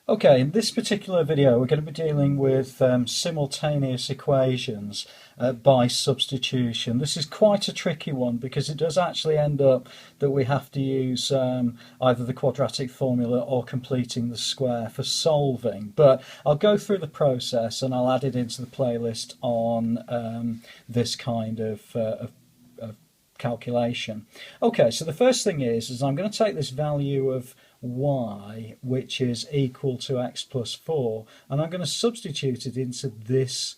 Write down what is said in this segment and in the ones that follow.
Okay, in this particular video we're going to be dealing with simultaneous equations by substitution. This is quite a tricky one because it does actually end up that we have to use either the quadratic formula or completing the square for solving. But I'll go through the process and I'll add it into the playlist on this kind of calculation. Okay, so the first thing is I'm going to take this value of y, which is equal to x plus 4, and I'm going to substitute it into this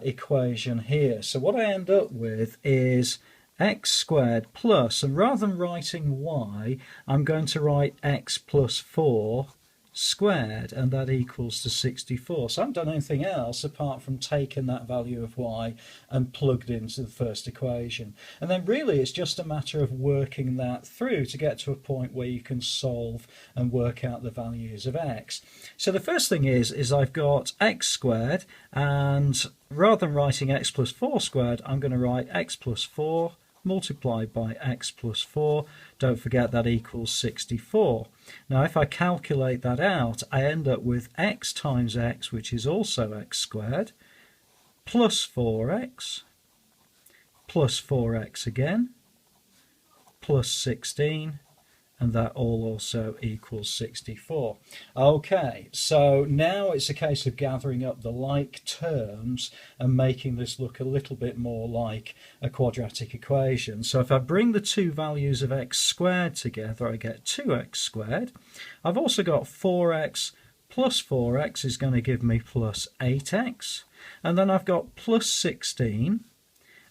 equation here. So what I end up with is x squared plus, and rather than writing y, I'm going to write x plus 4 squared, and that equals to 64. So I haven't done anything else apart from taking that value of y and plugged into the first equation. And then really it's just a matter of working that through to get to a point where you can solve and work out the values of x. So the first thing is I've got x squared, and rather than writing x plus 4 squared, I'm going to write x plus 4 multiplied by x plus 4. Don't forget that equals 64. Now if I calculate that out, I end up with x times x, which is also x squared, plus 4x, plus 4x again, plus 16, and that all also equals 64. Okay, so now it's a case of gathering up the like terms and making this look a little bit more like a quadratic equation. So if I bring the two values of x squared together, I get 2x squared. I've also got 4x plus 4x is going to give me plus 8x. And then I've got plus 16.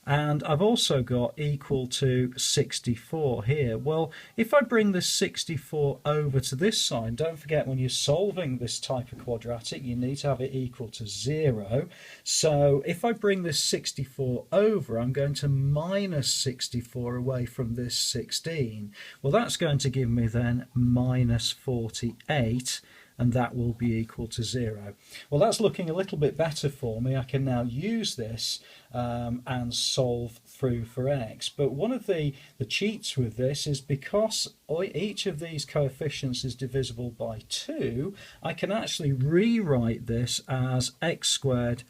And I've also got equal to 64 here. Well, if I bring this 64 over to this side, don't forget when you're solving this type of quadratic, you need to have it equal to 0. So if I bring this 64 over, I'm going to minus 64 away from this 16. Well, that's going to give me then minus 48. And that will be equal to 0. Well, that's looking a little bit better for me. I can now use this and solve through for x. But one of the cheats with this is because each of these coefficients is divisible by 2, I can actually rewrite this as x squared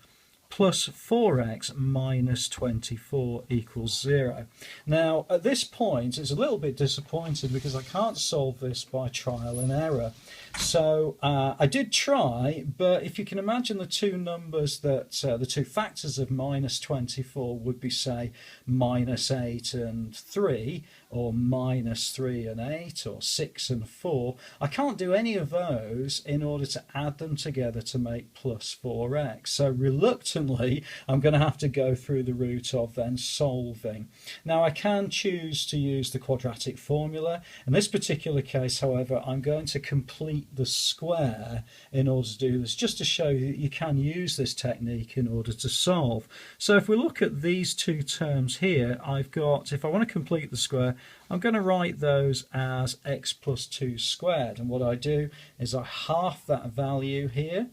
plus 4x minus 24 equals 0. Now at this point it's a little bit disappointing because I can't solve this by trial and error. So I did try, but if you can imagine the two numbers that the two factors of minus 24 would be, say, minus 8 and 3, or minus 3 and 8, or 6 and 4. I can't do any of those in order to add them together to make plus 4x. So reluctantly I'm going to have to go through the route of then solving. Now I can choose to use the quadratic formula. In this particular case, however, I'm going to complete the square in order to do this, just to show you that you can use this technique in order to solve. So if we look at these two terms here, I've got, if I want to complete the square, I'm going to write those as x plus 2 squared, and what I do is I half that value here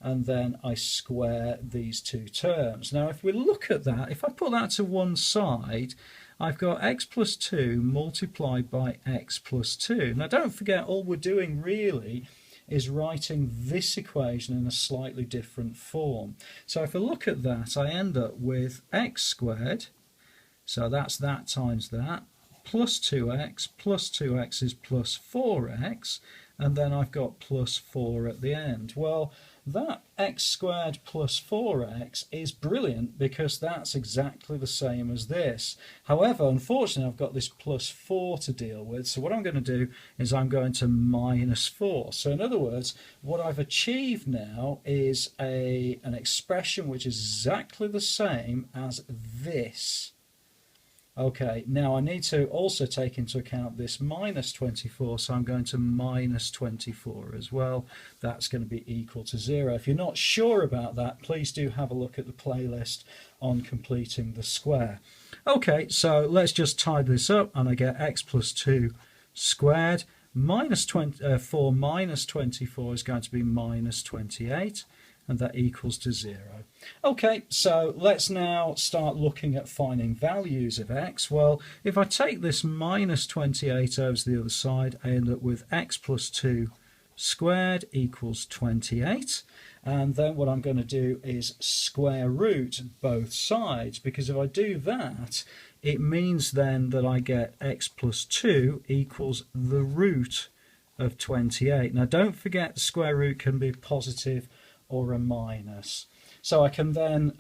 and then I square these two terms. Now if we look at that, if I put that to one side, I've got x plus 2 multiplied by x plus 2. Now don't forget, all we're doing really is writing this equation in a slightly different form. So if I look at that, I end up with x squared, so that's that times that, plus 2x is plus 4x, and then I've got plus 4 at the end. Well, that x squared plus 4x is brilliant because that's exactly the same as this. However, unfortunately, I've got this plus 4 to deal with, so what I'm going to do is I'm going to minus 4. So in other words, what I've achieved now is an expression which is exactly the same as this. Okay, now I need to also take into account this minus 24, so I'm going to minus 24 as well. That's going to be equal to 0. If you're not sure about that, please do have a look at the playlist on completing the square. Okay, so let's just tie this up, and I get x plus 2 squared minus 4 minus 24 is going to be minus 28. And that equals to 0. Okay, so let's now start looking at finding values of x. Well, if I take this minus 28 over to the other side, I end up with x plus 2 squared equals 28. And then what I'm going to do is square root both sides, because if I do that, it means then that I get x plus 2 equals the root of 28. Now don't forget the square root can be positive or a minus. So I can then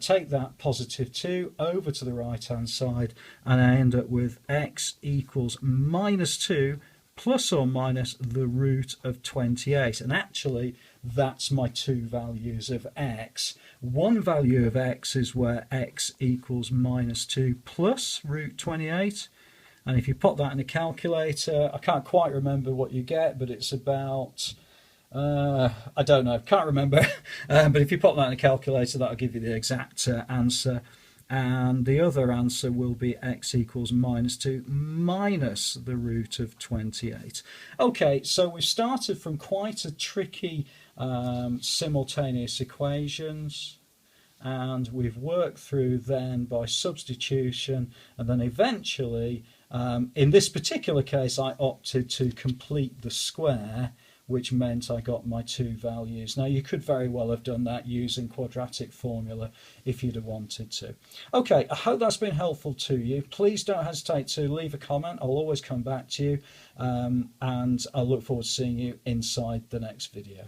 take that positive 2 over to the right hand side, and I end up with x equals minus 2 plus or minus the root of 28. And actually that's my two values of x. One value of x is where x equals minus 2 plus root 28. And if you put that in a calculator, I can't quite remember what you get, but it's about, I don't know, can't remember. But if you put that in a calculator, that'll give you the exact answer. And the other answer will be x equals minus 2 minus the root of 28. Okay, so we've started from quite a tricky simultaneous equations, and we've worked through then by substitution, and then eventually in this particular case I opted to complete the square, which meant I got my two values. Now you could very well have done that using quadratic formula if you'd have wanted to. Okay, I hope that's been helpful to you. Please don't hesitate to leave a comment. I'll always come back to you, and I look forward to seeing you inside the next video.